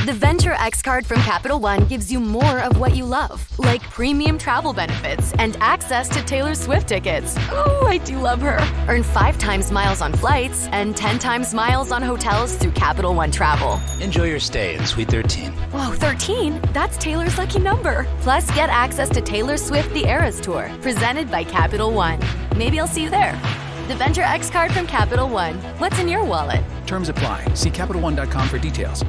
The Venture X card from Capital One gives you more of what you love, like premium travel benefits and access to Taylor Swift tickets. Oh, I do love her. Earn 5 times miles on flights and 10 times miles on hotels through Capital One Travel. Enjoy your stay in Suite 13. Whoa, 13? That's Taylor's lucky number. Plus, get access to Taylor Swift The Eras Tour, presented by Capital One. Maybe I'll see you there. The Venture X card from Capital One. What's in your wallet? Terms apply. See CapitalOne.com for details.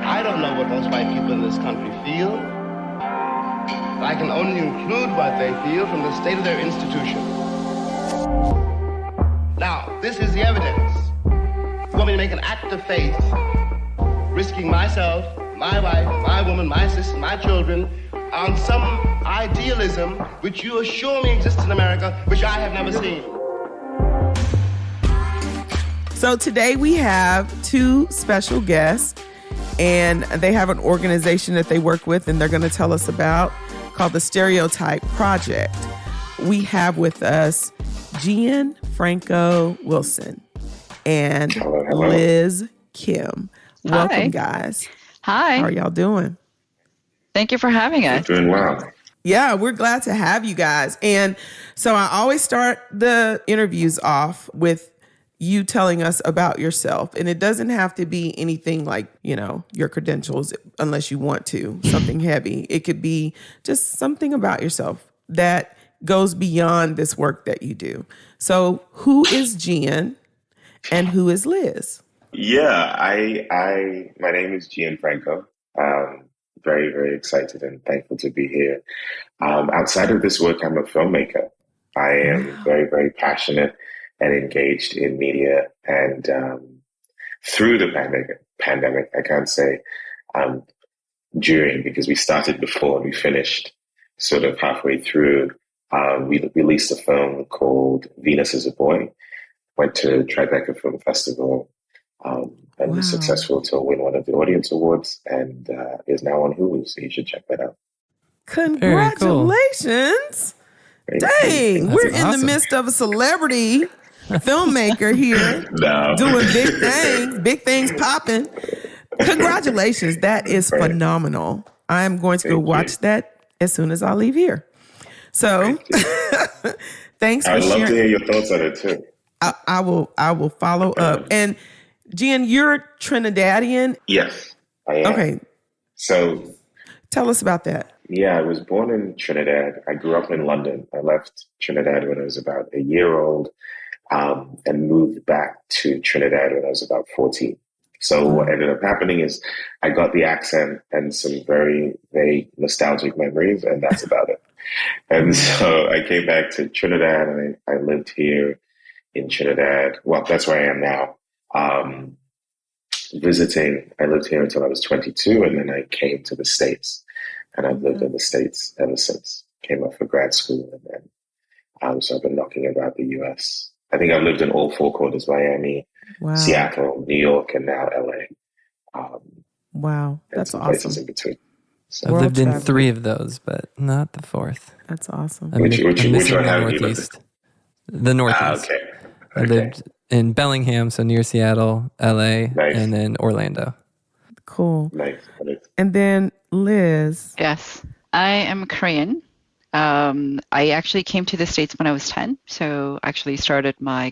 I don't know what most white people in this country feel. I can only include what they feel from the state of their institution. Now, this is the evidence. You want me to make an act of faith, risking myself, my wife, my woman, my sister, my children, on some idealism which you assure me exists in America, which I have never seen. So today we have 2 special guests, and they have an organization that they work with and they're going to tell us about, called the Stereotype Project. We have with us Gian Franco Wilson and Liz Kim. Welcome, Hi. guys. Hi. How are y'all doing? Thank you for having us. Doing well. Yeah, we're glad to have you guys. And so I always start the interviews off with you telling us about yourself. And it doesn't have to be anything like, your credentials, unless you want to, something heavy. It could be just something about yourself that goes beyond this work that you do. So who is Gian and who is Liz? Yeah, my name is Gian Franco. Very, very excited and thankful to be here. Outside of this work, I'm a filmmaker. I am very, very passionate and engaged in media. And through the pandemic, I can't say during, because we started before and we finished sort of halfway through. We released a film called Venus is a Boy, went to Tribeca Film Festival, and was successful to win one of the audience awards, and is now on Hulu, so you should check that out. Congratulations. Dang, we're in the midst of a celebrity filmmaker here doing big things popping. Congratulations. That is phenomenal. I'm going to go watch that as soon as I leave here. So thanks for sharing. I'd love to hear your thoughts on it too. I will follow up. And Gian, you're Trinidadian? Yes, I am. Okay. So tell us about that. Yeah, I was born in Trinidad. I grew up in London. I left Trinidad when I was about a year old, and moved back to Trinidad when I was about 14. So what ended up happening is I got the accent and some very vague nostalgic memories, and that's about it. And so I came back to Trinidad, and I lived here in Trinidad. Well, that's where I am now. Visiting, I lived here until I was 22, and then I came to the States, and I've lived in the States ever since. Came up for grad school, and then so I've been knocking about the U.S. I think I've lived in all 4 quarters: Miami, Seattle, New York, and now LA. Wow, that's some awesome. places in between. So. I've lived in 3 of those, but not the 4th. That's awesome. Which one have you lived in? Northeast. The Northeast. Okay. I lived in Bellingham, so near Seattle, LA, and then Orlando. Cool. Nice. And then Liz. Yes, I am Korean. I actually came to the States when I was 10, so actually started my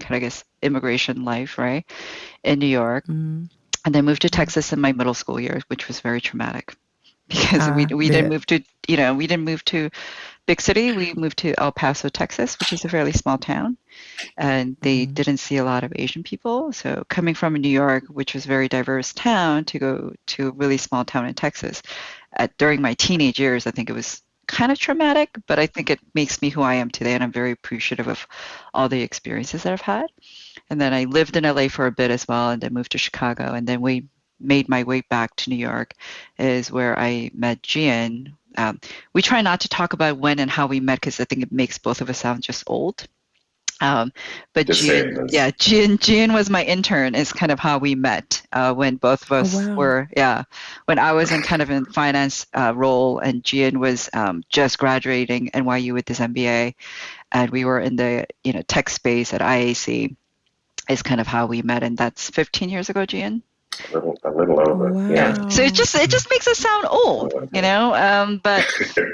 immigration life, right, in New York, and then moved to Texas in my middle school years, which was very traumatic because we didn't move to big city. We moved to El Paso, Texas, which is a fairly small town, and they didn't see a lot of Asian people. So coming from New York, which was a very diverse town, to go to a really small town in Texas, during my teenage years, I think it was kind of traumatic, but I think it makes me who I am today, and I'm very appreciative of all the experiences that I've had. And then I lived in LA for a bit as well, and then moved to Chicago, and then we made my way back to New York, is where I met Gian. We try not to talk about when and how we met because I think it makes both of us sound just old. But Gian was my intern, is kind of how we met when both of us were, when I was in kind of in finance role, and Gian was just graduating NYU with his MBA, and we were in the tech space at IAC, is kind of how we met, and that's 15 years ago, Gian. A little over. Wow. Yeah. So it just makes us sound old, but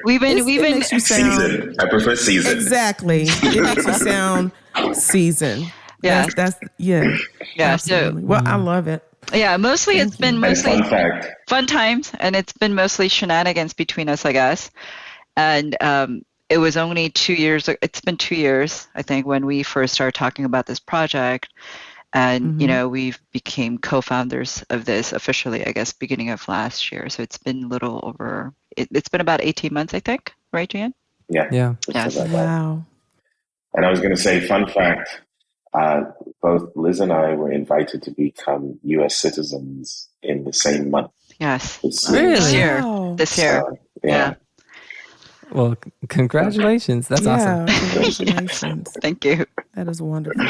we've been It makes you sound seasoned. I prefer seasoned. Exactly. It makes you sound seasoned. Yeah. That's yeah. Absolutely. Well, I love it. Yeah, mostly it's been mostly fun fact. Fun times, and it's been mostly shenanigans between us, I guess. And it was only 2 years. It's been 2 years, I think, when we first started talking about this project. And, we became co-founders of this officially, I guess, beginning of last year. So it's been a little over, it's been about 18 months, I think. Right, Jan? Yeah. Yes. Wow. And I was going to say, fun fact, both Liz and I were invited to become U.S. citizens in the same month. Yes. This year. This year. Yeah. Well, congratulations. That's awesome. Congratulations. Thank you. That is wonderful.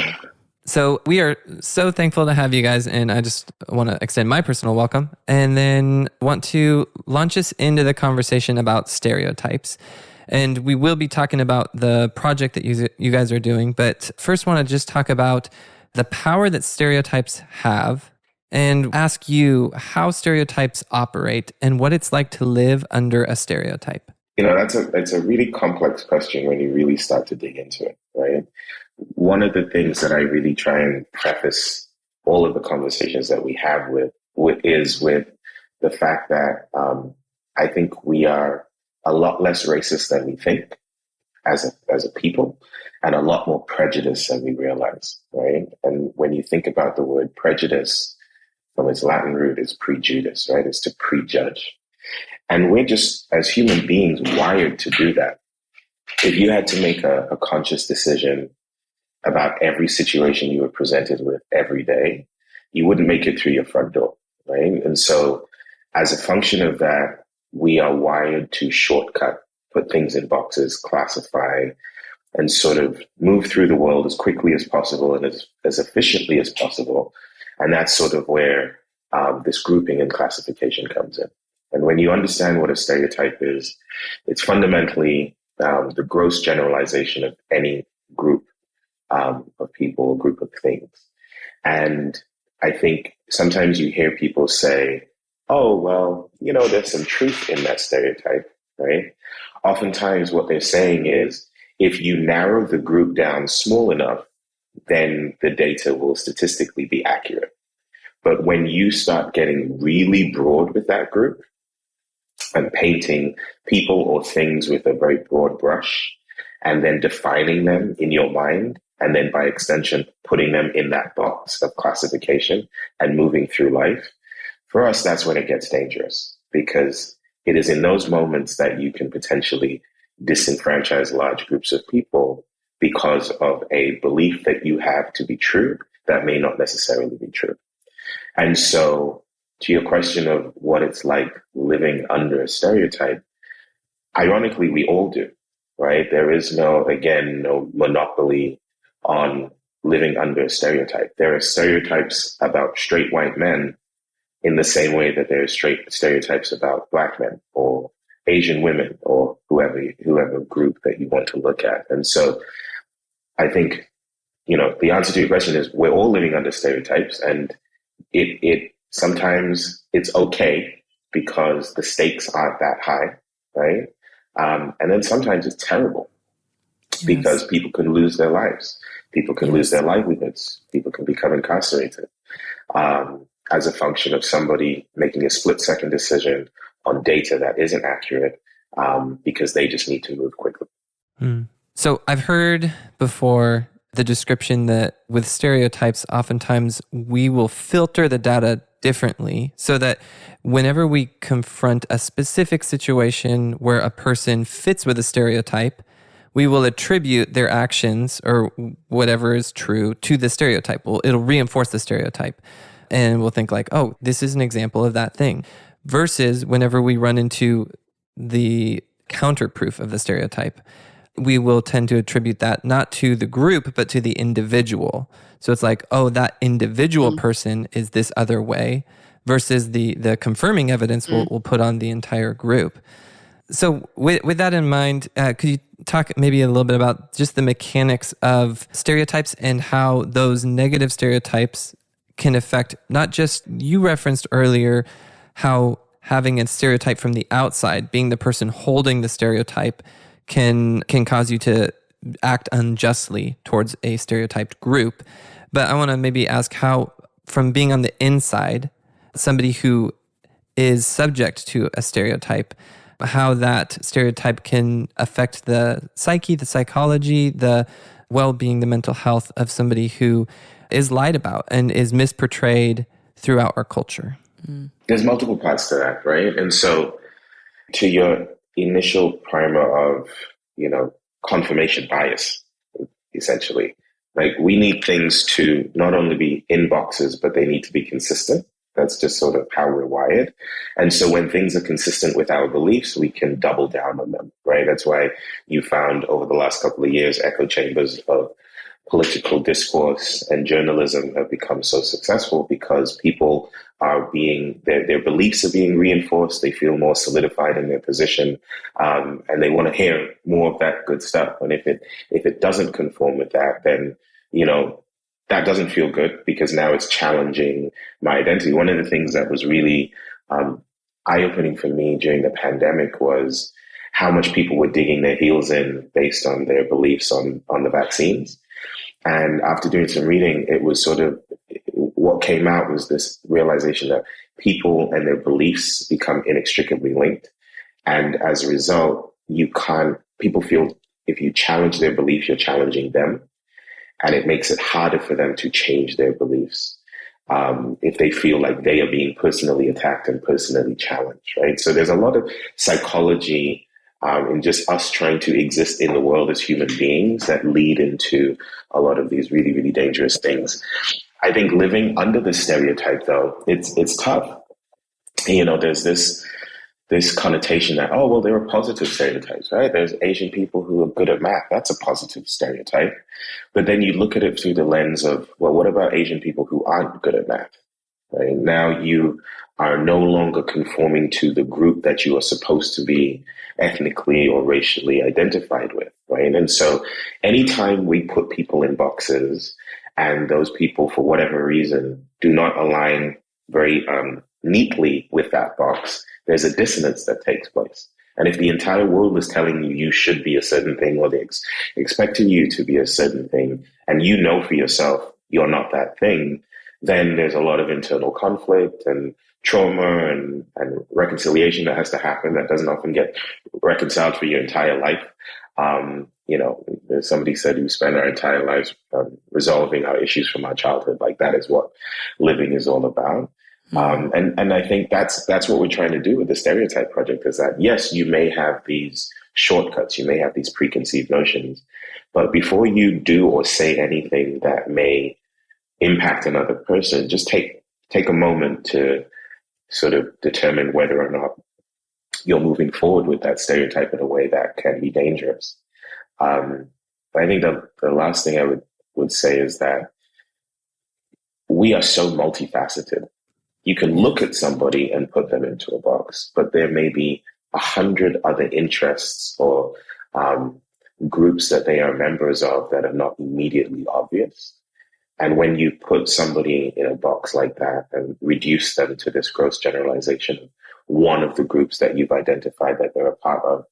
So we are so thankful to have you guys, and I just want to extend my personal welcome and then want to launch us into the conversation about stereotypes. And we will be talking about the project that you guys are doing, but first want to just talk about the power that stereotypes have and ask you how stereotypes operate and what it's like to live under a stereotype. That's a really complex question when you really start to dig into it, right? One of the things that I really try and preface all of the conversations that we have with the fact that I think we are a lot less racist than we think as a people, and a lot more prejudiced than we realize, right? And when you think about the word prejudice, from its Latin root, is prejudice, right? It's to prejudge. And we're just, as human beings, wired to do that. If you had to make a conscious decision about every situation you were presented with every day, you wouldn't make it through your front door, right? And so as a function of that, we are wired to shortcut, put things in boxes, classify, and sort of move through the world as quickly as possible and as efficiently as possible. And that's sort of where this grouping and classification comes in. And when you understand what a stereotype is, it's fundamentally the gross generalization of any group of people, group of things. And I think sometimes you hear people say, oh, well, there's some truth in that stereotype, right? Oftentimes what they're saying is, if you narrow the group down small enough, then the data will statistically be accurate. But when you start getting really broad with that group and painting people or things with a very broad brush and then defining them in your mind, and then by extension, putting them in that box of classification and moving through life, for us, that's when it gets dangerous, because it is in those moments that you can potentially disenfranchise large groups of people because of a belief that you have to be true that may not necessarily be true. And so to your question of what it's like living under a stereotype, ironically, we all do, right? There is no monopoly on living under a stereotype. There are stereotypes about straight white men in the same way that there are stereotypes about Black men or Asian women or whoever group that you want to look at. And so I think, the answer to your question is we're all living under stereotypes, and it sometimes it's okay because the stakes aren't that high, right? And then sometimes it's terrible because people can lose their lives. People can lose their livelihoods. People can become incarcerated as a function of somebody making a split-second decision on data that isn't accurate because they just need to move quickly. So I've heard before the description that with stereotypes, oftentimes we will filter the data differently so that whenever we confront a specific situation where a person fits with a stereotype, we will attribute their actions or whatever is true to the stereotype. It'll reinforce the stereotype. And we'll think like, oh, this is an example of that thing. Versus whenever we run into the counterproof of the stereotype, we will tend to attribute that not to the group, but to the individual. So it's like, oh, that individual person is this other way, versus the confirming evidence we'll put on the entire group. So with that in mind, could you talk maybe a little bit about just the mechanics of stereotypes and how those negative stereotypes can affect not just, you referenced earlier how having a stereotype from the outside, being the person holding the stereotype, can cause you to act unjustly towards a stereotyped group. But I want to maybe ask how, from being on the inside, somebody who is subject to a stereotype, how that stereotype can affect the psyche, the psychology, the well-being, the mental health of somebody who is lied about and is misportrayed throughout our culture. There's multiple parts to that, right? And so to your initial primer of, confirmation bias, essentially, like we need things to not only be in boxes, but they need to be consistent. That's just sort of how we're wired. And so when things are consistent with our beliefs, we can double down on them, right? That's why you found over the last couple of years, echo chambers of political discourse and journalism have become so successful because people are their beliefs are being reinforced. They feel more solidified in their position, and they want to hear more of that good stuff. And if it doesn't conform with that, then, that doesn't feel good because now it's challenging my identity. One of the things that was really eye-opening for me during the pandemic was how much people were digging their heels in based on their beliefs on the vaccines. And after doing some reading, it was sort of what came out was this realization that people and their beliefs become inextricably linked. And as a result, people feel if you challenge their belief, you're challenging them. And it makes it harder for them to change their beliefs if they feel like they are being personally attacked and personally challenged, right? So there's a lot of psychology in just us trying to exist in the world as human beings that lead into a lot of these really, really dangerous things. I think living under the stereotype, though, it's tough. There's this connotation that, oh, well, there are positive stereotypes, right? There's Asian people who are good at math. That's a positive stereotype. But then you look at it through the lens of, well, what about Asian people who aren't good at math? Right? Now you are no longer conforming to the group that you are supposed to be ethnically or racially identified with, right? And so anytime we put people in boxes and those people, for whatever reason, do not align very neatly with that box, there's a dissonance that takes place. And if the entire world is telling you should be a certain thing, or they're expecting you to be a certain thing, and you know for yourself you're not that thing, then there's a lot of internal conflict and trauma and reconciliation that has to happen that doesn't often get reconciled for your entire life. There's somebody said we spend our entire lives resolving our issues from our childhood. Like that is what living is all about. And I think that's what we're trying to do with the Stereotype Project is that, yes, you may have these shortcuts, you may have these preconceived notions, but before you do or say anything that may impact another person, just take a moment to sort of determine whether or not you're moving forward with that stereotype in a way that can be dangerous. I think the last thing I would say is that we are so multifaceted. You can look at somebody and put them into a box, but there may be 100 other interests or groups that they are members of that are not immediately obvious. And when you put somebody in a box like that and reduce them to this gross generalization of one of the groups that you've identified that they're a part of,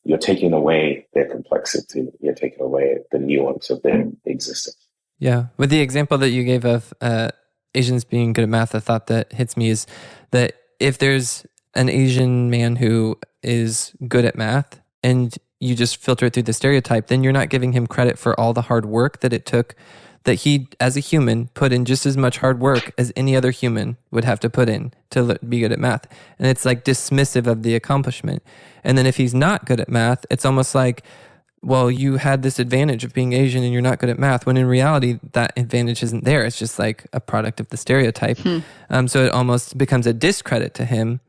you're taking away their complexity. You're taking away the nuance of their existence. Yeah. With the example that you gave of Asians being good at math, the thought that hits me is that if there's an Asian man who is good at math and you just filter it through the stereotype, then you're not giving him credit for all the hard work that it took, that he, as a human, put in just as much hard work as any other human would have to put in to be good at math. And it's like dismissive of the accomplishment. And then if he's not good at math, it's almost like, well, you had this advantage of being Asian and you're not good at math, when in reality, that advantage isn't there. It's just like a product of the stereotype. So it almost becomes a discredit to him.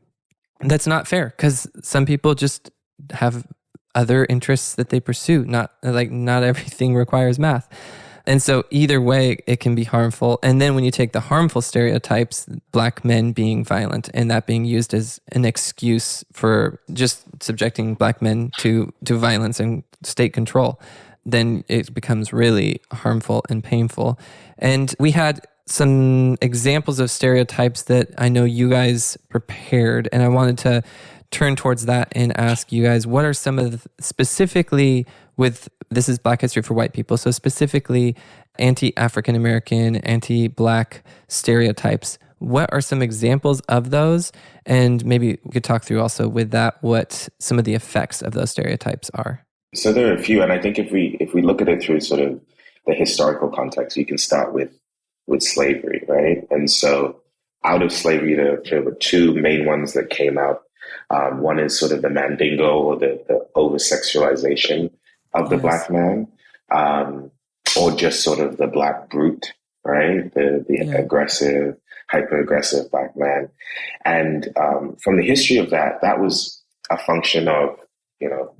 That's not fair, because some people just have other interests that they pursue. Not everything requires math. And so either way, it can be harmful. And then when you take the harmful stereotypes, Black men being violent, and that being used as an excuse for just subjecting Black men to violence and state control, then it becomes really harmful and painful. And we had some examples of stereotypes that I know you guys prepared, and I wanted to turn towards that and ask you guys, what are some of specifically with, this is Black History for White People, so specifically anti-African American, anti-Black stereotypes. What are some examples of those? And maybe we could talk through also with that what some of the effects of those stereotypes are. So there are a few, and I think if we look at it through sort of the historical context, you can start with slavery, right? And so out of slavery, there were two main ones that came out. One is sort of the mandingo, or the over-sexualization of the Black man, or just sort of the Black brute, right? The aggressive, hyper-aggressive Black man. And from the history of that was a function of,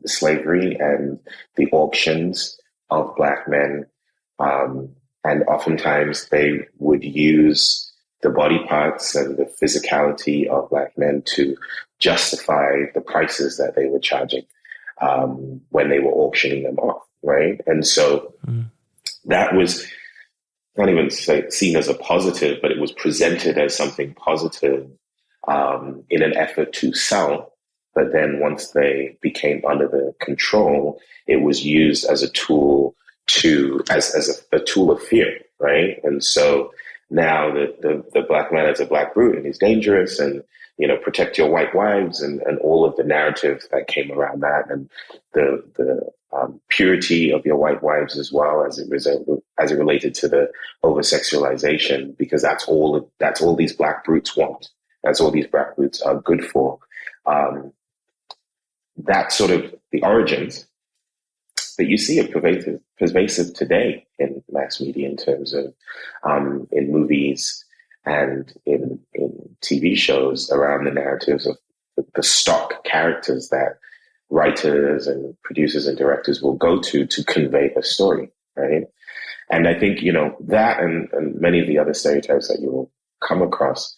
the slavery and the auctions of Black men. And oftentimes they would use the body parts and the physicality of Black men to justify the prices that they were charging when they were auctioning them off, right? And so that was not even seen as a positive, but it was presented as something positive in an effort to sell. But then once they became under the control, it was used as a tool as a tool of fear, right? And so now the Black man is a Black brute and he's dangerous, and protect your white wives, and all of the narratives that came around that, and the purity of your white wives as well, as it related to the over sexualization, because that's all these Black brutes want. That's all these Black brutes are good for. That's sort of the origins. But you see it pervasive today in mass media in terms of in movies and in TV shows around the narratives of the stock characters that writers and producers and directors will go to convey a story, right? And I think, that and many of the other stereotypes that you will come across,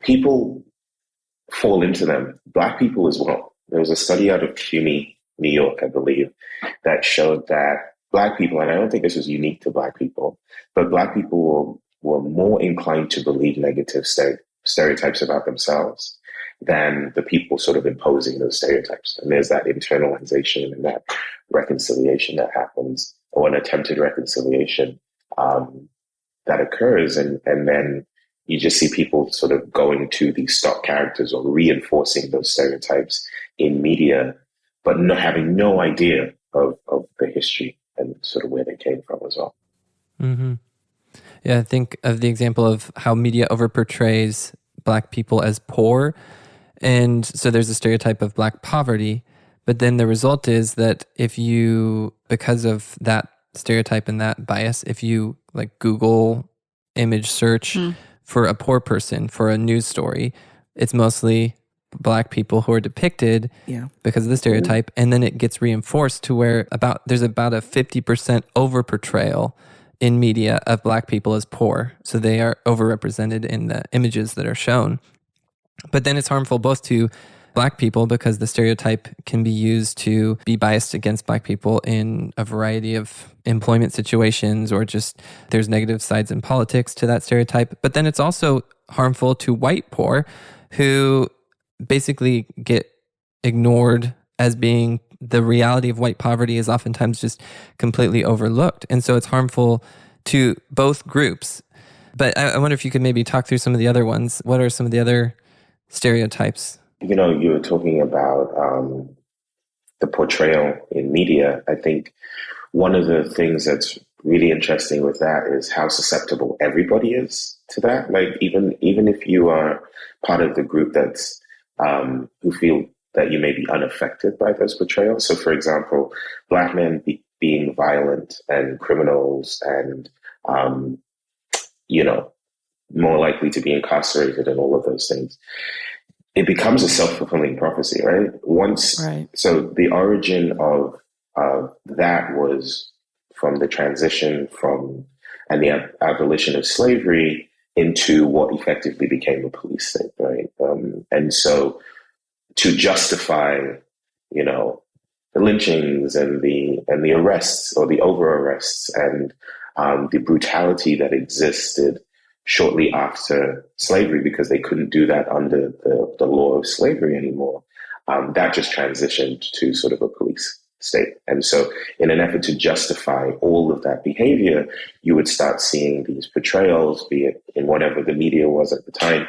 people fall into them, Black people as well. There was a study out of CUNY, New York, I believe, that showed that Black people, and I don't think this was unique to Black people, but Black people were more inclined to believe negative stereotypes about themselves than the people sort of imposing those stereotypes. And there's that internalization and that reconciliation that happens, or an attempted reconciliation that occurs. And then you just see people sort of going to these stock characters or reinforcing those stereotypes in media, but having no idea of the history and sort of where they came from as well. Mm-hmm. Yeah, I think of the example of how media overportrays Black people as poor. And so there's a stereotype of Black poverty. But then the result is that because of that stereotype and that bias, if you like Google image search for a poor person for a news story, it's mostly Black people who are depicted because of the stereotype. And then it gets reinforced to where there's about a 50% overportrayal in media of Black people as poor. So they are overrepresented in the images that are shown. But then it's harmful both to Black people because the stereotype can be used to be biased against Black people in a variety of employment situations, or just there's negative sides in politics to that stereotype. But then it's also harmful to white poor who basically get ignored as being the reality of white poverty is oftentimes just completely overlooked. And so it's harmful to both groups. But I wonder if you could maybe talk through some of the other ones. What are some of the other stereotypes? You were talking about the portrayal in media. I think one of the things that's really interesting with that is how susceptible everybody is to that. Like even if you are part of the group that's who feel that you may be unaffected by those portrayals. So, for example, Black men being violent and criminals and more likely to be incarcerated and all of those things. It becomes a self-fulfilling prophecy, right? So the origin of that was from the transition and the abolition of slavery into what effectively became a police state, right? And so to justify, the lynchings and the arrests or the over arrests and the brutality that existed shortly after slavery, because they couldn't do that under the law of slavery anymore, that just transitioned to sort of a police state. And so in an effort to justify all of that behavior, you would start seeing these portrayals, be it in whatever the media was at the time,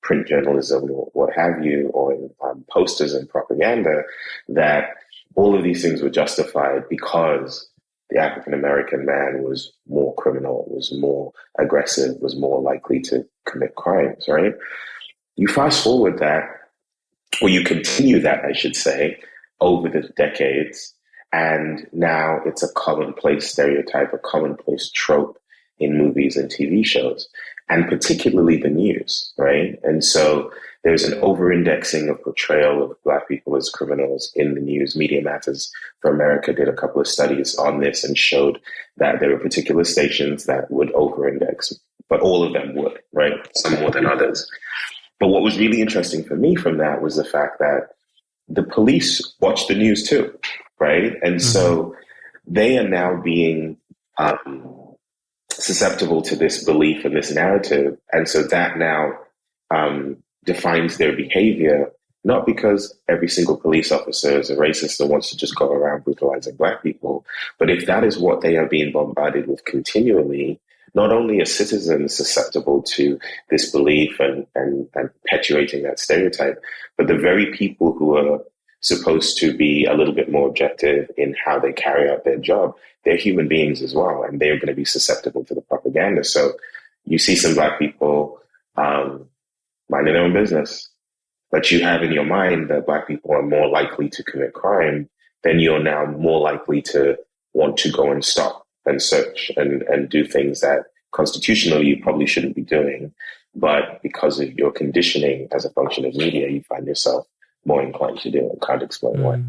print journalism or what have you, or in posters and propaganda, that all of these things were justified because the African-American man was more criminal, was more aggressive, was more likely to commit crimes, right? You fast forward that, or you continue that, I should say, over the decades, and now it's a commonplace stereotype, a commonplace trope in movies and TV shows, and particularly the news, right? And so there's an over-indexing of portrayal of Black people as criminals in the news. Media Matters for America did a couple of studies on this and showed that there were particular stations that would over-index, but all of them would, right? Some more than others. But what was really interesting for me from that was the fact that the police watch the news too, right? And so they are now being susceptible to this belief and this narrative. And so that now defines their behavior, not because every single police officer is a racist or wants to just go around brutalizing Black people, but if that is what they are being bombarded with continually, not only are citizens susceptible to this belief and perpetuating that stereotype, but the very people who are supposed to be a little bit more objective in how they carry out their job, they're human beings as well, and they're going to be susceptible to the propaganda. So you see some Black people minding their own business, but you have in your mind that Black people are more likely to commit crime, then you're now more likely to want to go and stop and search and do things that constitutionally you probably shouldn't be doing. But because of your conditioning as a function of media, you find yourself more inclined to do it. I can't explain why.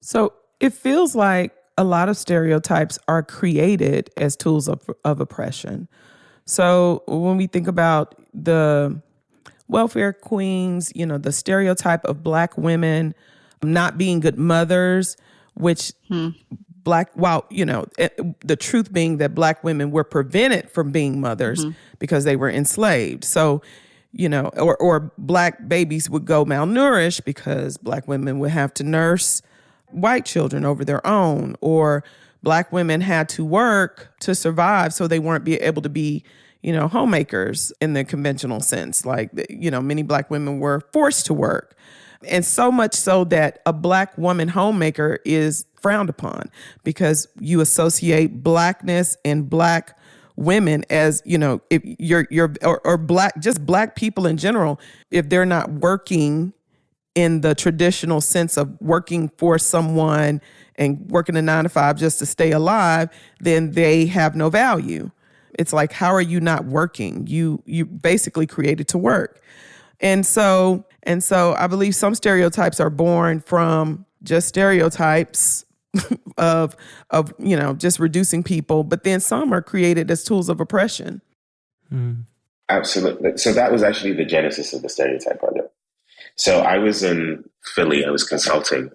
So it feels like a lot of stereotypes are created as tools of oppression. So when we think about the welfare queens, you know, the stereotype of Black women not being good mothers, which the truth being that Black women were prevented from being mothers because they were enslaved. So, you know, or Black babies would go malnourished because Black women would have to nurse white children over their own, or Black women had to work to survive, so they weren't able to be, you know, homemakers in the conventional sense. Like, you know, many Black women were forced to work. And so much so that a Black woman homemaker is frowned upon because you associate Blackness and Black women as, you know, if or Black, just Black people in general, if they're not working in the traditional sense of working for someone and working a 9-to-5 just to stay alive, then they have no value. It's like, how are you not working? You basically created to work. And so I believe some stereotypes are born from just stereotypes of you know, just reducing people, but then some are created as tools of oppression. Absolutely. So that was actually the genesis of the Stereotype Project. So I was in Philly, I was consulting,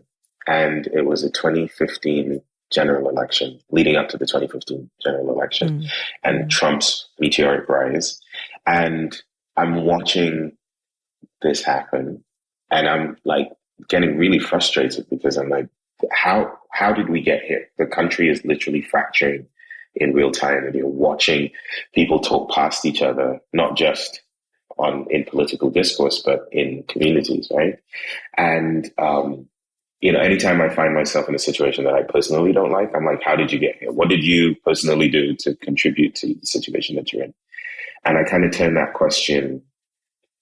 and it was a 2015 general election, leading up to the 2015 general election, and Trump's meteoric rise. And I'm watching this happen, and I'm like getting really frustrated because I'm like, how did we get here? The country is literally fracturing in real time, and you're watching people talk past each other, not just in political discourse, but in communities, right? And you know, anytime I find myself in a situation that I personally don't like, I'm like, how did you get here? What did you personally do to contribute to the situation that you're in? And I kind of turn that question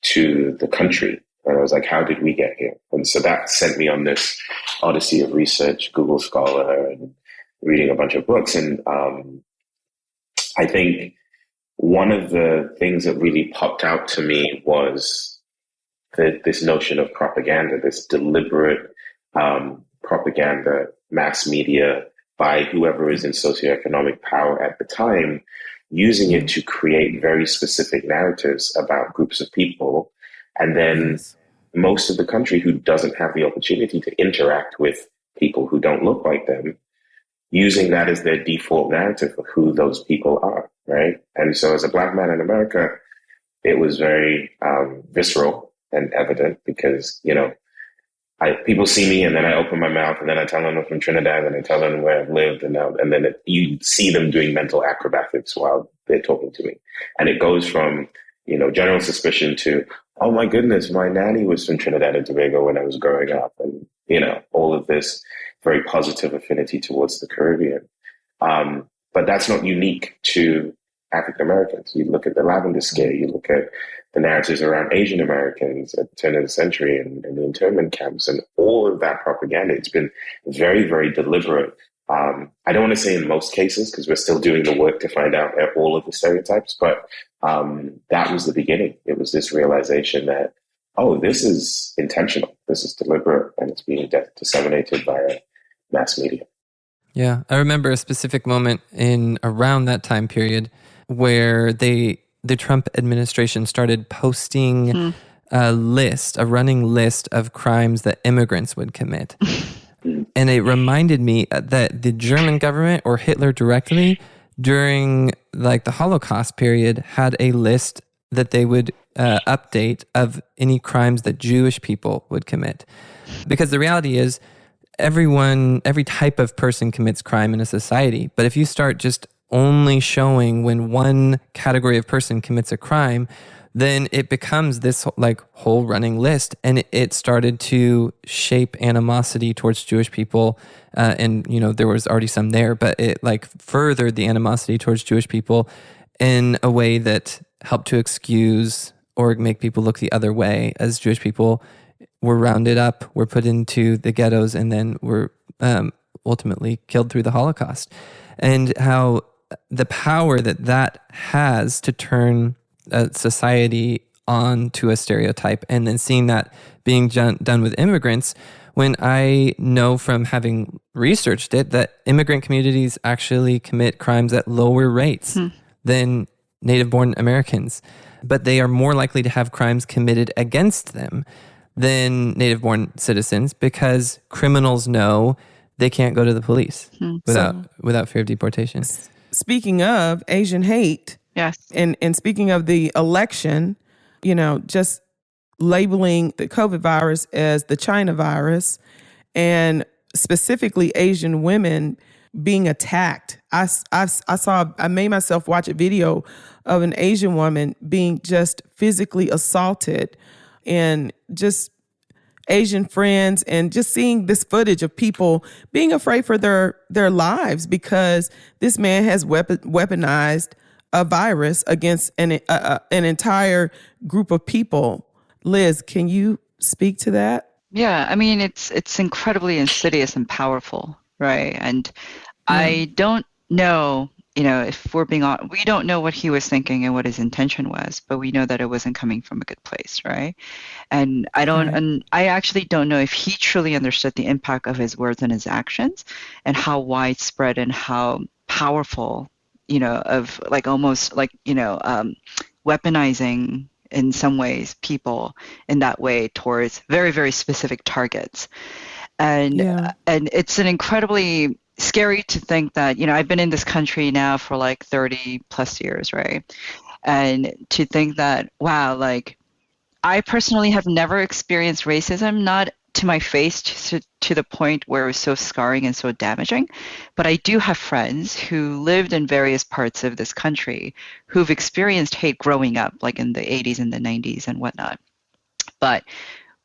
to the country. And I was like, how did we get here? And so that sent me on this odyssey of research, Google Scholar, and reading a bunch of books. And I think one of the things that really popped out to me was this notion of propaganda, this deliberate propaganda, mass media by whoever is in socioeconomic power at the time, using it to create very specific narratives about groups of people. And then most of the country who doesn't have the opportunity to interact with people who don't look like them, using that as their default narrative of who those people are. right? And so as a Black man in America, it was very visceral and evident because, people see me and then I open my mouth and then I tell them I'm from Trinidad and I tell them where I've lived and then you see them doing mental acrobatics while they're talking to me. And it goes from, general suspicion to, oh my goodness, my nanny was from Trinidad and Tobago when I was growing up. And, all of this very positive affinity towards the Caribbean. But that's not unique to African Americans. You look at the lavender scare, you look at the narratives around Asian Americans at the turn of the century and the internment camps and all of that propaganda. It's been very, very deliberate. I don't want to say in most cases because we're still doing the work to find out all of the stereotypes, but that was the beginning. It was this realization that, oh, this is intentional, this is deliberate, and it's being disseminated via mass media. Yeah, I remember a specific moment in around that time period where the Trump administration started posting a running list of crimes that immigrants would commit. And it reminded me that the German government or Hitler directly during like the Holocaust period had a list that they would update of any crimes that Jewish people would commit. Because the reality is every type of person commits crime in a society. But if you start just only showing when one category of person commits a crime, then it becomes this like whole running list. And it started to shape animosity towards Jewish people. And, there was already some there, but it like furthered the animosity towards Jewish people in a way that helped to excuse or make people look the other way as Jewish people were rounded up, were put into the ghettos, and then were ultimately killed through the Holocaust. And how the power that has to turn a society on to a stereotype, and then seeing that being done with immigrants, when I know from having researched it that immigrant communities actually commit crimes at lower rates than native-born Americans, but they are more likely to have crimes committed against them than native-born citizens because criminals know they can't go to the police without fear of deportation. Speaking of Asian hate, yes, and speaking of the election, just labeling the COVID virus as the China virus, and specifically Asian women being attacked. I made myself watch a video of an Asian woman being just physically assaulted, and just Asian friends, and just seeing this footage of people being afraid for their lives because this man has weaponized a virus against an entire group of people. Liz, can you speak to that? Yeah, I mean, it's incredibly insidious and powerful, right? And I don't know, if we're being honest, we don't know what he was thinking and what his intention was, but we know that it wasn't coming from a good place, right? And I actually don't know if he truly understood the impact of his words and his actions and how widespread and how powerful, of like almost like, weaponizing in some ways people in that way towards very, very specific targets. And it's an incredibly scary to think that, I've been in this country now for like 30 plus years, right? And to think that, wow, like I personally have never experienced racism, not to my face to the point where it was so scarring and so damaging. But I do have friends who lived in various parts of this country who've experienced hate growing up, like in the 80s and the 90s and whatnot. But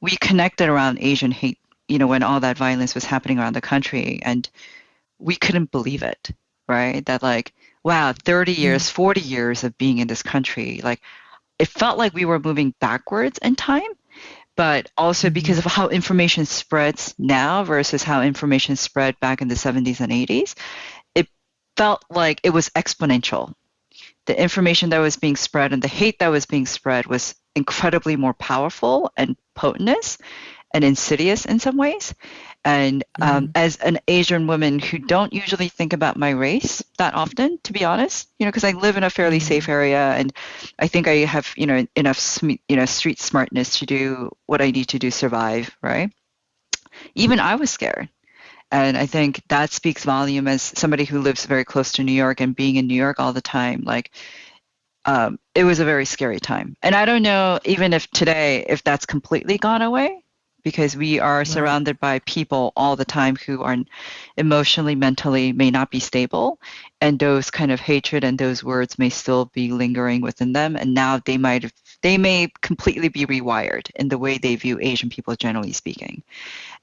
we connected around Asian hate, when all that violence was happening around the country, and we couldn't believe it, right? That like, wow, 30 years, 40 years of being in this country, like it felt like we were moving backwards in time, but also because of how information spreads now versus how information spread back in the 70s and 80s, it felt like it was exponential. The information that was being spread and the hate that was being spread was incredibly more powerful and potent and insidious in some ways. And as an Asian woman who don't usually think about my race that often, to be honest, because I live in a fairly safe area, and I think I have, enough, street smartness to do what I need to do, survive, right? Even I was scared. And I think that speaks volume as somebody who lives very close to New York and being in New York all the time. Like, it was a very scary time. And I don't know even if today, if that's completely gone away, because we are surrounded by people all the time who are emotionally, mentally may not be stable. And those kind of hatred and those words may still be lingering within them. And now they may completely be rewired in the way they view Asian people, generally speaking.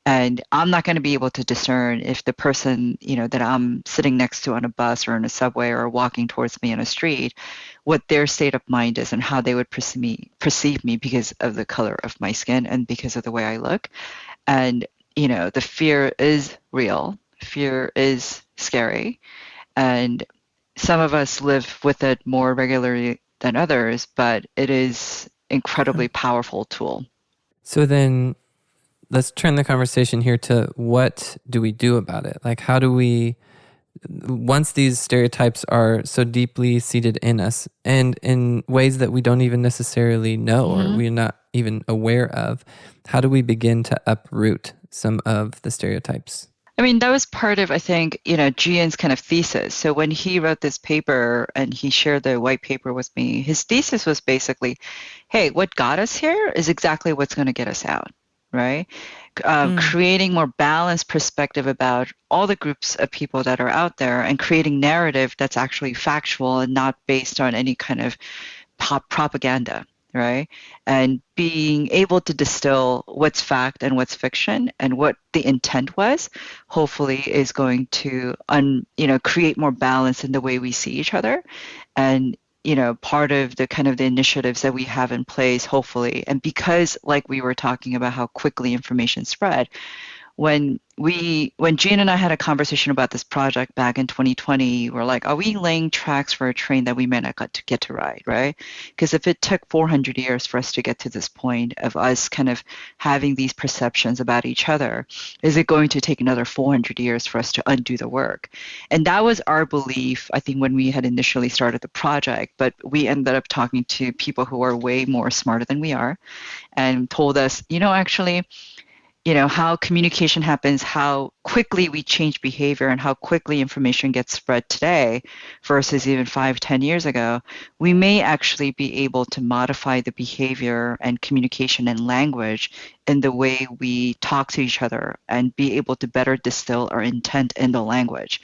And I'm not going to be able to discern if the person, that I'm sitting next to on a bus or in a subway or walking towards me on a street, what their state of mind is and how they would perceive me because of the color of my skin and because of the way I look. And, the fear is real. Fear is scary. And some of us live with it more regularly than others, but it is incredibly powerful tool. So then let's turn the conversation here to what do we do about it? Like, how do we, once these stereotypes are so deeply seated in us and in ways that we don't even necessarily know or we're not even aware of, how do we begin to uproot some of the stereotypes? I mean, that was part of, I think, Jian's kind of thesis. So when he wrote this paper and he shared the white paper with me, his thesis was basically, hey, what got us here is exactly what's going to get us out. Right? Creating more balanced perspective about all the groups of people that are out there and creating narrative that's actually factual and not based on any kind of propaganda, right? And being able to distill what's fact and what's fiction and what the intent was, hopefully is going to create more balance in the way we see each other. And part of the kind of the initiatives that we have in place, hopefully, and because like we were talking about how quickly information spread, when Jean and I had a conversation about this project back in 2020, we're like, are we laying tracks for a train that we may not get to ride, right? Because if it took 400 years for us to get to this point of us kind of having these perceptions about each other, is it going to take another 400 years for us to undo the work? And that was our belief, I think, when we had initially started the project, but we ended up talking to people who are way more smarter than we are and told us, actually, how communication happens, how quickly we change behavior and how quickly information gets spread today versus even 5-10 years ago, we may actually be able to modify the behavior and communication and language in the way we talk to each other and be able to better distill our intent in the language.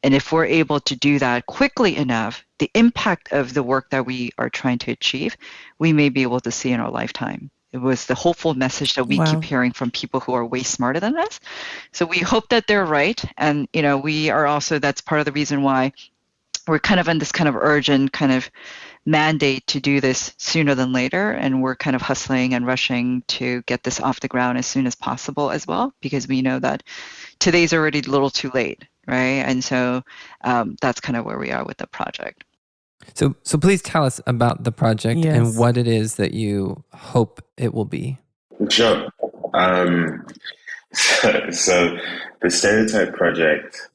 And if we're able to do that quickly enough, the impact of the work that we are trying to achieve, we may be able to see in our lifetime. It was the hopeful message that we keep hearing from people who are way smarter than us. So we hope that they're right. And, we are also, that's part of the reason why we're kind of on this kind of urgent kind of mandate to do this sooner than later. And we're kind of hustling and rushing to get this off the ground as soon as possible as well, because we know that today's already a little too late, right? And so that's kind of where we are with the project. So please tell us about the project and what it is that you hope it will be. Sure. So the Stereotype Project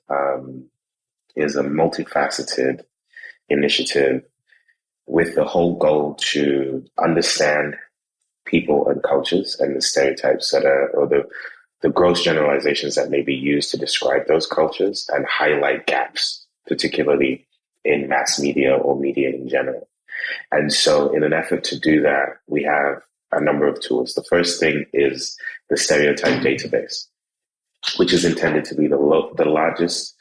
is a multifaceted initiative with the whole goal to understand people and cultures and the stereotypes that are, or the gross generalizations that may be used to describe those cultures and highlight gaps, particularly in mass media or media in general. And so in an effort to do that, we have a number of tools. The first thing is the Stereotype database, which is intended to be the largest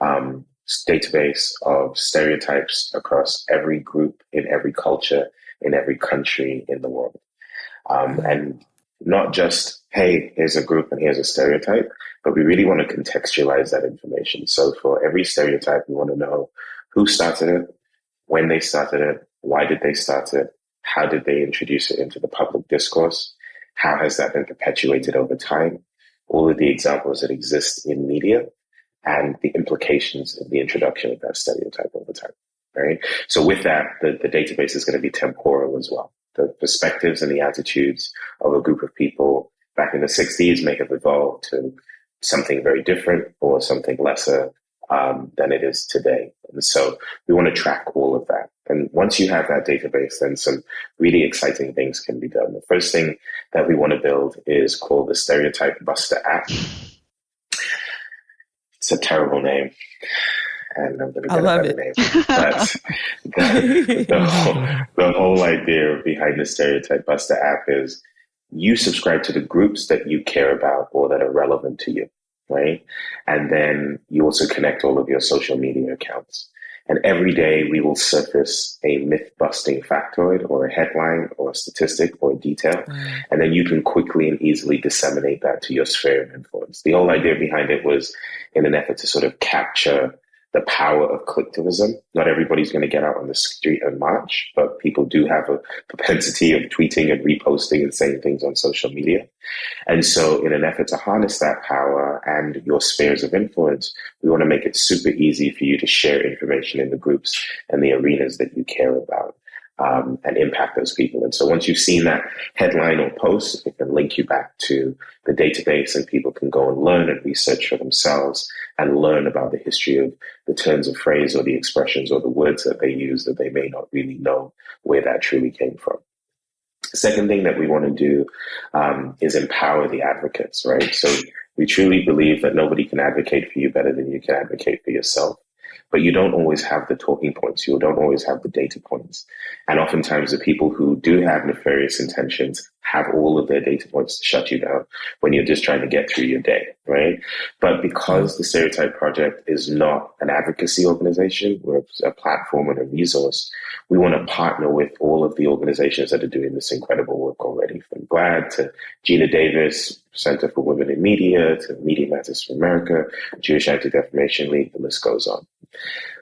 database of stereotypes across every group, in every culture, in every country in the world. And not just, hey, here's a group and here's a stereotype, but we really want to contextualize that information. So for every stereotype, we want to know who started it, when they started it, why did they start it, how did they introduce it into the public discourse, how has that been perpetuated over time, all of the examples that exist in media, and the implications of the introduction of that stereotype over time, right? So with that, the database is going to be temporal as well. The perspectives and the attitudes of a group of people back in the 60s may have evolved to something very different or something lesser than it is today. And so we want to track all of that. And once you have that database, then some really exciting things can be done. The first thing that we want to build is called the Stereotype Buster app. It's a terrible name, and I'm going to I get a love better it. name. But the whole idea behind the Stereotype Buster app is you subscribe to the groups that you care about or that are relevant to you, right? And then you also connect all of your social media accounts. And every day we will surface a myth-busting factoid or a headline or a statistic or a detail. And then you can quickly and easily disseminate that to your sphere of influence. The whole idea behind it was in an effort to sort of capture the power of collectivism. Not everybody's going to get out on the street and march, but people do have a propensity of tweeting and reposting and saying things on social media. And so in an effort to harness that power and your spheres of influence, we want to make it super easy for you to share information in the groups and the arenas that you care about, and impact those people. And so once you've seen that headline or post, it can link you back to the database and people can go and learn and research for themselves and learn about the history of the turns of phrase or the expressions or the words that they use that they may not really know where that truly came from. Second thing that we want to do is empower the advocates, right? So we truly believe that nobody can advocate for you better than you can advocate for yourself. But you don't always have the talking points. You don't always have the data points. And oftentimes the people who do have nefarious intentions have all of their data points to shut you down when you're just trying to get through your day, right? But because the Stereotype Project is not an advocacy organization, we're a platform and a resource, we want to partner with all of the organizations that are doing this incredible work already, from GLAAD to Gina Davis, Center for Women in Media, to Media Matters for America, Jewish Anti-Defamation League, the list goes on.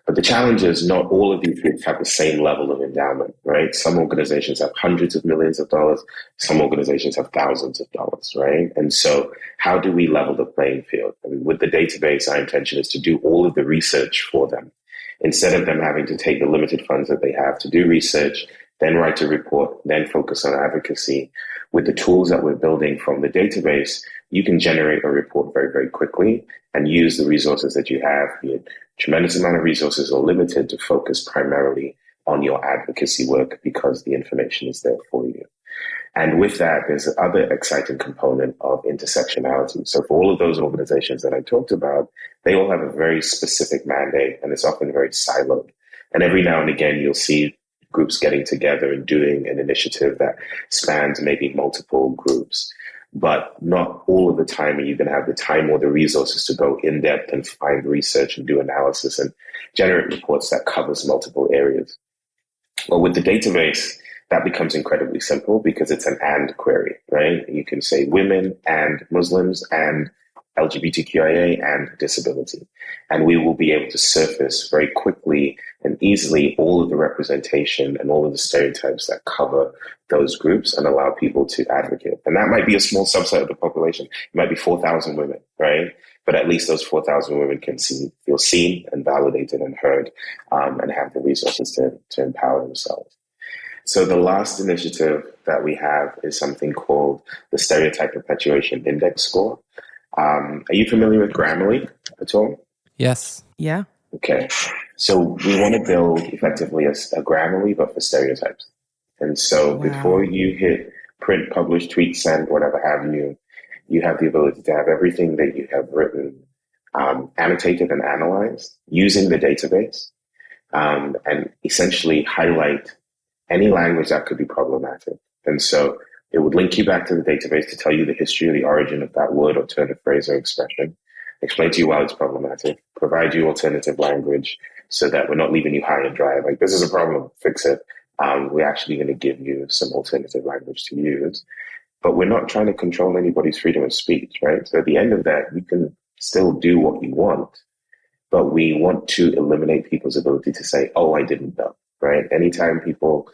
But the challenge is not all of these groups have the same level of endowment, right? Some organizations have hundreds of millions of dollars. Some organizations have thousands of dollars, right? And so how do we level the playing field? And with the database, our intention is to do all of the research for them. Instead of them having to take the limited funds that they have to do research, then write a report, then focus on advocacy. With the tools that we're building from the database, you can generate a report very, very quickly and use the resources that you have, be it tremendous amount of resources or limited, to focus primarily on your advocacy work because the information is there for you. And with that, there's another exciting component of intersectionality. So for all of those organizations that I talked about, they all have a very specific mandate, and it's often very siloed. And every now and again, you'll see groups getting together and doing an initiative that spans maybe multiple groups. But not all of the time are you going to have the time or the resources to go in depth and find research and do analysis and generate reports that covers multiple areas. Well, with the database, that becomes incredibly simple because it's an and query, right? You can say women and Muslims and LGBTQIA and disability. And we will be able to surface very quickly and easily all of the representation and all of the stereotypes that cover those groups and allow people to advocate. And that might be a small subset of the population. It might be 4,000 women, right? But at least those 4,000 women can feel seen and validated and heard, and have the resources to empower themselves. So the last initiative that we have is something called the Stereotype Perpetuation Index Score. Are you familiar with Grammarly at all? Yes. Yeah. Okay. So we want to build effectively a Grammarly, but for stereotypes. And so before you hit print, publish, tweet, send, whatever have you, you have the ability to have everything that you have written annotated and analyzed using the database, and essentially highlight any language that could be problematic. And so it would link you back to the database to tell you the history or the origin of that word or turn of phrase or expression, explain to you why it's problematic, provide you alternative language so that we're not leaving you high and dry. Like, this is a problem, fix it. We're actually going to give you some alternative language to use. But we're not trying to control anybody's freedom of speech, right? So at the end of that, you can still do what you want, but we want to eliminate people's ability to say, oh, I didn't know, right? Anytime people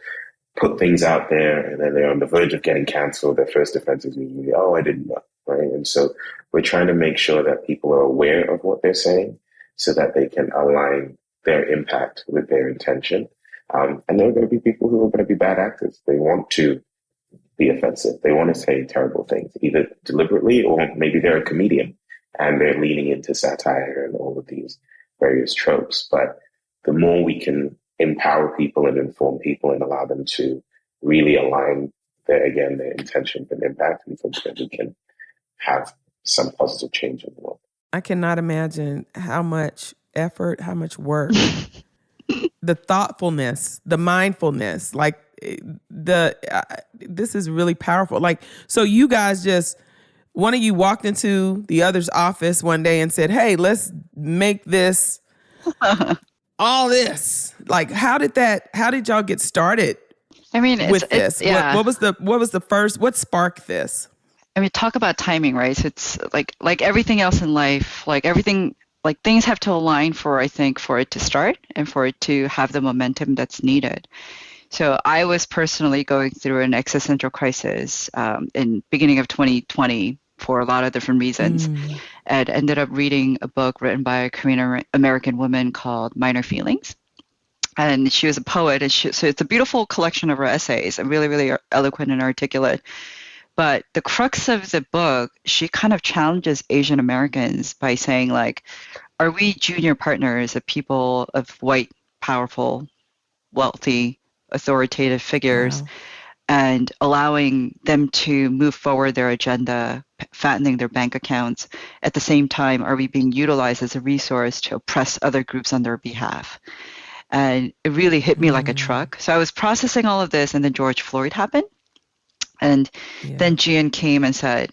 put things out there and then they're on the verge of getting canceled, their first defense is usually, oh, I didn't know, right? And so we're trying to make sure that people are aware of what they're saying so that they can align their impact with their intention. And there are going to be people who are going to be bad actors. They want to be offensive. They want to say terrible things, either deliberately or maybe they're a comedian and they're leaning into satire and all of these various tropes. But the more we can empower people and inform people and allow them to really align their intention and impact, we think that we can have some positive change in the world. I cannot imagine how much effort, how much work, the thoughtfulness, the mindfulness, like this is really powerful. Like, so you guys just, one of you walked into the other's office one day and said, "Hey, let's make this all this." Like, how did y'all get started I mean, with this? yeah. What was the first, what sparked this? I mean, talk about timing, right? So it's like everything else in life, like everything, like things have to align for, I think, for it to start and for it to have the momentum that's needed. So I was personally going through an existential crisis in beginning of 2020 for a lot of different reasons, and ended up reading a book written by a Korean American woman called Minor Feelings. And she was a poet, and so it's a beautiful collection of her essays, and really, really eloquent and articulate. But the crux of the book, she kind of challenges Asian Americans by saying, like, are we junior partners of people, of white, powerful, wealthy, authoritative figures, and allowing them to move forward their agenda, fattening their bank accounts? At the same time, are we being utilized as a resource to oppress other groups on their behalf? And it really hit me like a truck. So I was processing all of this, and then George Floyd happened. And then Gian came and said,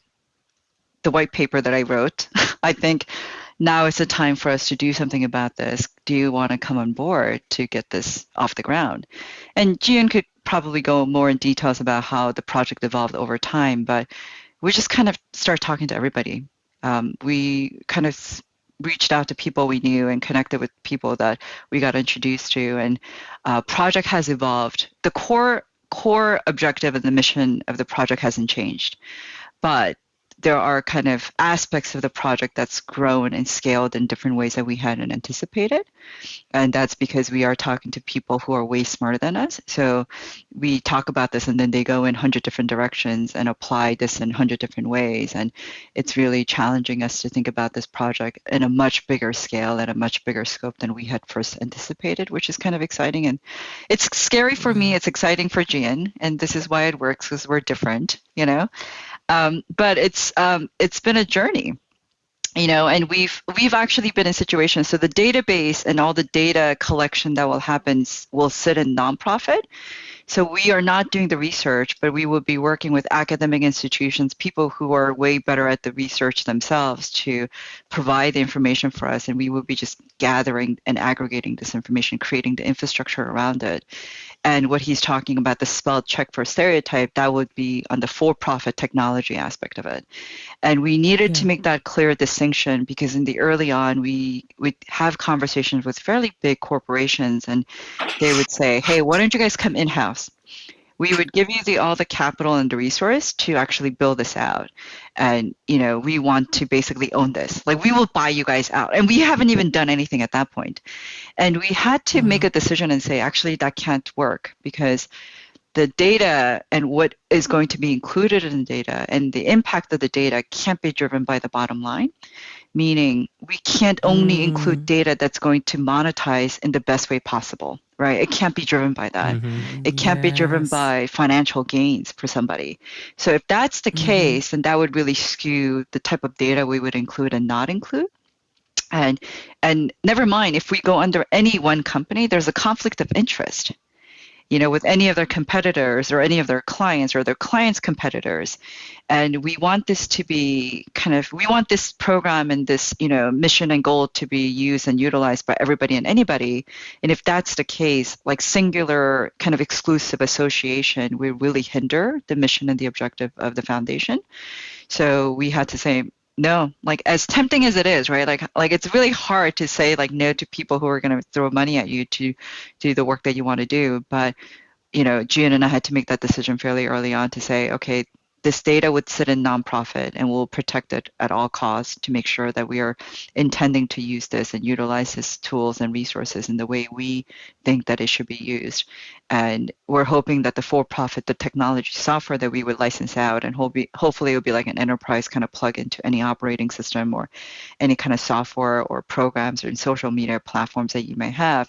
the white paper that I wrote, I think now is the time for us to do something about this. Do you want to come on board to get this off the ground? And Gian could probably go more in details about how the project evolved over time, but we just kind of start talking to everybody. We kind of reached out to people we knew and connected with people that we got introduced to, and project has evolved. The core objective and the mission of the project hasn't changed, but there are kind of aspects of the project that's grown and scaled in different ways that we hadn't anticipated. And that's because we are talking to people who are way smarter than us. So we talk about this, and then they go in 100 different directions and apply this in 100 different ways. And it's really challenging us to think about this project in a much bigger scale and a much bigger scope than we had first anticipated, which is kind of exciting. And it's scary for me. It's exciting for Gian. And this is why it works, because we're different, you know. But it's been a journey, you know, and we've actually been in situations. So the database and all the data collection that will happen will sit in nonprofit. So we are not doing the research, but we will be working with academic institutions, people who are way better at the research themselves, to provide the information for us. And we will be just gathering and aggregating this information, creating the infrastructure around it. And what he's talking about, the spell check for Stereotype, that would be on the for-profit technology aspect of it. And we needed to make that clear distinction, because in the early on, we would have conversations with fairly big corporations, and they would say, hey, why don't you guys come in-house? We would give you all the capital and the resource to actually build this out. And, you know, we want to basically own this. Like, we will buy you guys out. And we haven't even done anything at that point. And we had to make a decision and say, actually, that can't work, because the data and what is going to be included in the data and the impact of the data can't be driven by the bottom line. Meaning, we can't only include data that's going to monetize in the best way possible, right? It can't be driven by that. It can't be driven by financial gains for somebody. So if that's the case, then that would really skew the type of data we would include and not include. And never mind, if we go under any one company, there's a conflict of interest, you know, with any of their competitors or any of their clients or their clients' competitors. And we want this to be we want this program and this, you know, mission and goal to be used and utilized by everybody and anybody. And if that's the case, like singular kind of exclusive association will really hinder the mission and the objective of the foundation. So we had to say, no, like, as tempting as it is, right? Like it's really hard to say like no to people who are going to throw money at you to do the work that you want to do. But, you know, Gian and I had to make that decision fairly early on to say, okay, this data would sit in nonprofit, and we'll protect it at all costs to make sure that we are intending to use this and utilize these tools and resources in the way we think that it should be used. And we're hoping that the for-profit, the technology software that we would license out, and hopefully it will be like an enterprise kind of plug into any operating system or any kind of software or programs or social media platforms that you may have,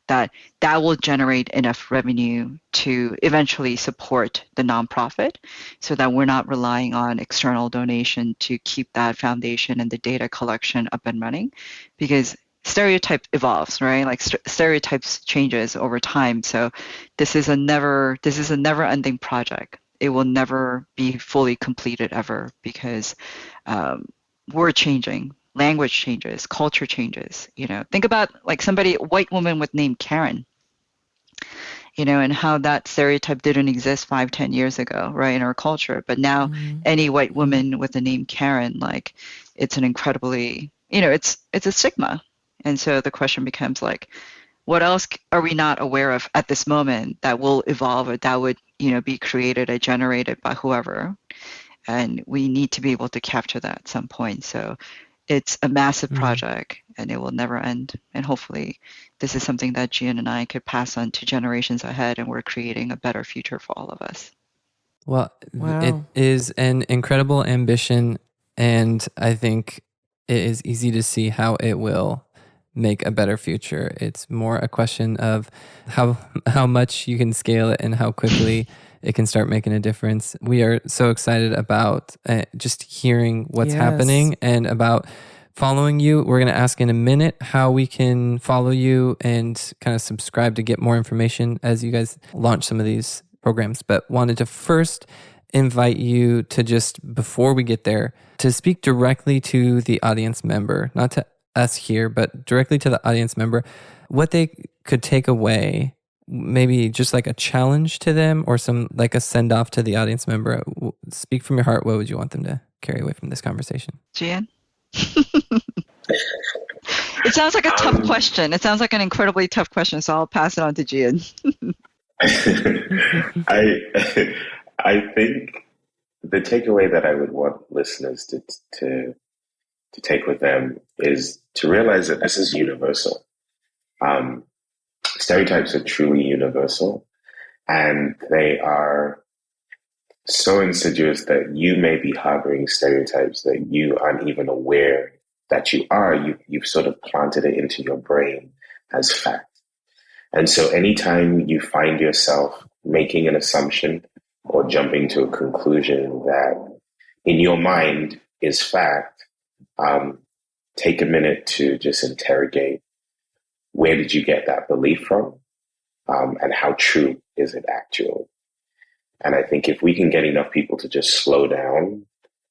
that will generate enough revenue to eventually support the nonprofit, so that we're we're not relying on external donation to keep that foundation and the data collection up and running, because stereotype evolves, right? Like stereotypes changes over time. So this is a never ending project. It will never be fully completed ever, because we're changing, language changes, culture changes. Think about like white woman with name Karen, and how that stereotype didn't exist 5, 10 years ago, right, in our culture. But now any white woman with the name Karen, like, it's an incredibly, it's a stigma. And so the question becomes like, what else are we not aware of at this moment that will evolve, or that would, be created or generated by whoever? And we need to be able to capture that at some point. So it's a massive project, and it will never end. And hopefully this is something that Gian and I could pass on to generations ahead, and we're creating a better future for all of us. Well, Wow. It is an incredible ambition, and I think it is easy to see how it will make a better future. It's more a question of how much you can scale it and how quickly it can start making a difference. We are so excited about just hearing what's happening and about following you. We're going to ask in a minute how we can follow you and kind of subscribe to get more information as you guys launch some of these programs. But wanted to first invite you to, just before we get there, to speak directly to the audience member, not to us here, but directly to the audience member, what they could take away, maybe just like a challenge to them, or some like a send off to the audience member. Speak from your heart. What would you want them to carry away from this conversation? Gian? It sounds like a tough question. It sounds like an incredibly tough question, so I'll pass it on to Gian. I think the takeaway that I would want listeners to take with them is to realize that this is universal. Stereotypes are truly universal, and they are so insidious that you may be harboring stereotypes that you aren't even aware that you are. You've sort of planted it into your brain as fact. And so anytime you find yourself making an assumption or jumping to a conclusion that in your mind is fact, take a minute to just interrogate, where did you get that belief from? And how true is it actually? And I think if we can get enough people to just slow down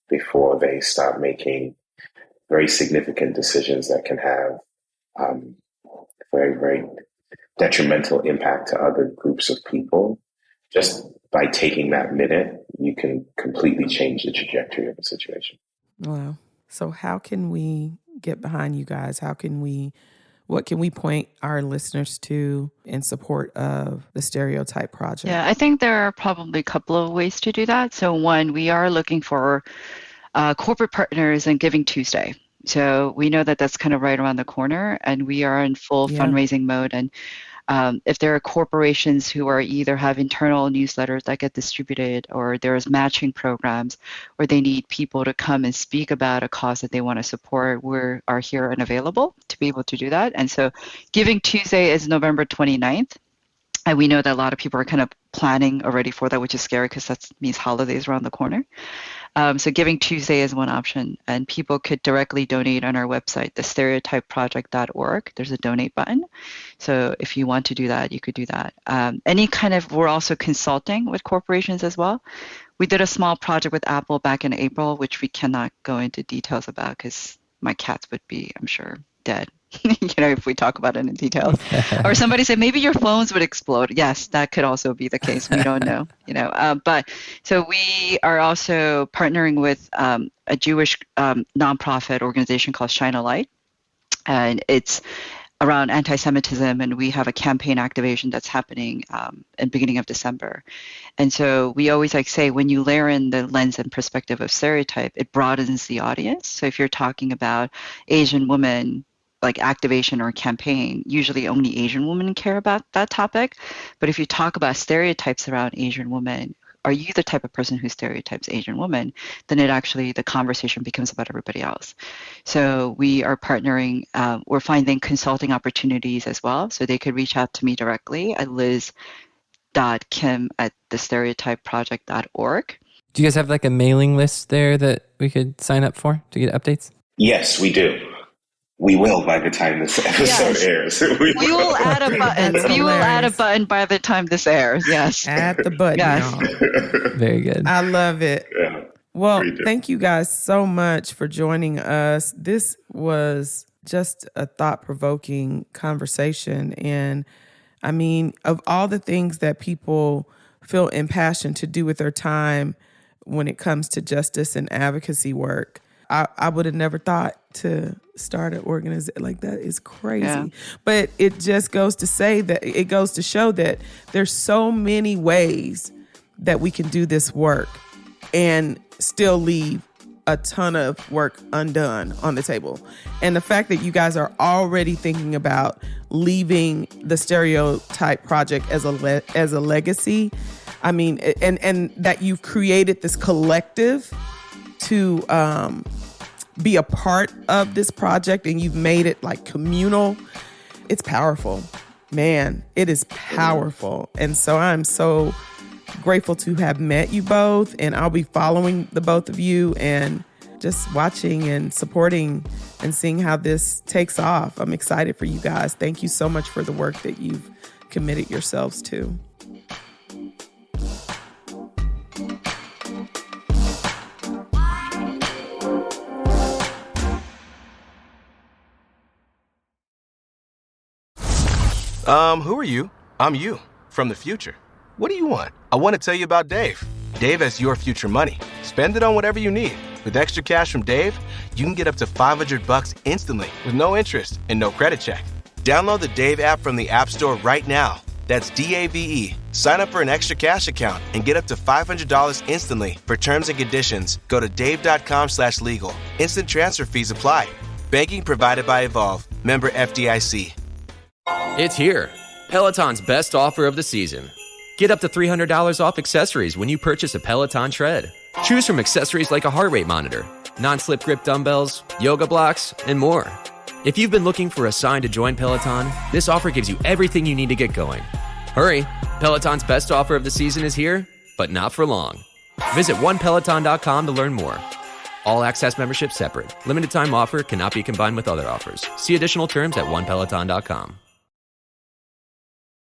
before they start making very significant decisions that can have very, very detrimental impact to other groups of people, just by taking that minute, you can completely change the trajectory of a situation. Wow. So how can we get behind you guys? What can we point our listeners to in support of the Stereotype Project? Yeah, I think there are probably a couple of ways to do that. So one, we are looking for corporate partners in Giving Tuesday. So we know that that's kind of right around the corner, and we are in full fundraising mode. And if there are corporations who are either have internal newsletters that get distributed, or there's matching programs, or they need people to come and speak about a cause that they want to support, we are here and available to be able to do that. And so Giving Tuesday is November 29th. And we know that a lot of people are kind of planning already for that, which is scary because that means holidays around the corner. So Giving Tuesday is one option, and people could directly donate on our website, thestereotypeproject.org. There's a donate button. So if you want to do that, you could do that. We're also consulting with corporations as well. We did a small project with Apple back in April, which we cannot go into details about because my cats would be, I'm sure, dead. If we talk about it in detail. Or somebody said maybe your phones would explode. Yes, that could also be the case. We don't know. But so we are also partnering with a Jewish nonprofit organization called Shine a Light, and it's around anti-Semitism, and we have a campaign activation that's happening in beginning of December. And so we always say, when you layer in the lens and perspective of stereotype, it broadens the audience. So if you're talking about Asian women, like activation or campaign, usually only Asian women care about that topic. But if you talk about stereotypes around Asian women, are you the type of person who stereotypes Asian women? Then the conversation becomes about everybody else. So we are partnering, we're finding consulting opportunities as well. So they could reach out to me directly at liz.kim@thestereotypeproject.org. Do you guys have like a mailing list there that we could sign up for to get updates? Yes, we do. We will by the time this episode airs. We will add a button. That's We will add a hilarious. button by the time this airs. Yes. Add the button, Yes. y'all. Very good. I love it. Yeah. Well, We do. thank you guys so much for joining us. This was just a thought-provoking conversation. And I mean, of all the things that people feel impassioned to do with their time when it comes to justice and advocacy work, I would have never thought to start an organization. Like, that is crazy. Yeah. But it just goes to say that it goes to show that there's so many ways that we can do this work and still leave a ton of work undone on the table. And the fact that you guys are already thinking about leaving the Stereotype Project as a legacy, I mean, and that you've created this collective to be a part of this project, and you've made it like communal. It's powerful, man. It is powerful. And so I'm so grateful to have met you both, and I'll be following the both of you and just watching and supporting and seeing how this takes off. I'm excited for you guys. Thank you so much for the work that you've committed yourselves to. Who are you? I'm you, from the future. What do you want? I want to tell you about Dave. Dave has your future money. Spend it on whatever you need. With extra cash from Dave, you can get up to $500 instantly with no interest and no credit check. Download the Dave app from the App Store right now. That's DAVE. Sign up for an extra cash account and get up to $500 instantly. For terms and conditions, go to dave.com/legal. Instant transfer fees apply. Banking provided by Evolve. Member FDIC. It's here. Peloton's best offer of the season. Get up to $300 off accessories when you purchase a Peloton Tread. Choose from accessories like a heart rate monitor, non-slip grip dumbbells, yoga blocks, and more. If you've been looking for a sign to join Peloton, this offer gives you everything you need to get going. Hurry, Peloton's best offer of the season is here, but not for long. Visit onepeloton.com to learn more. All access membership separate. Limited time offer cannot be combined with other offers. See additional terms at onepeloton.com.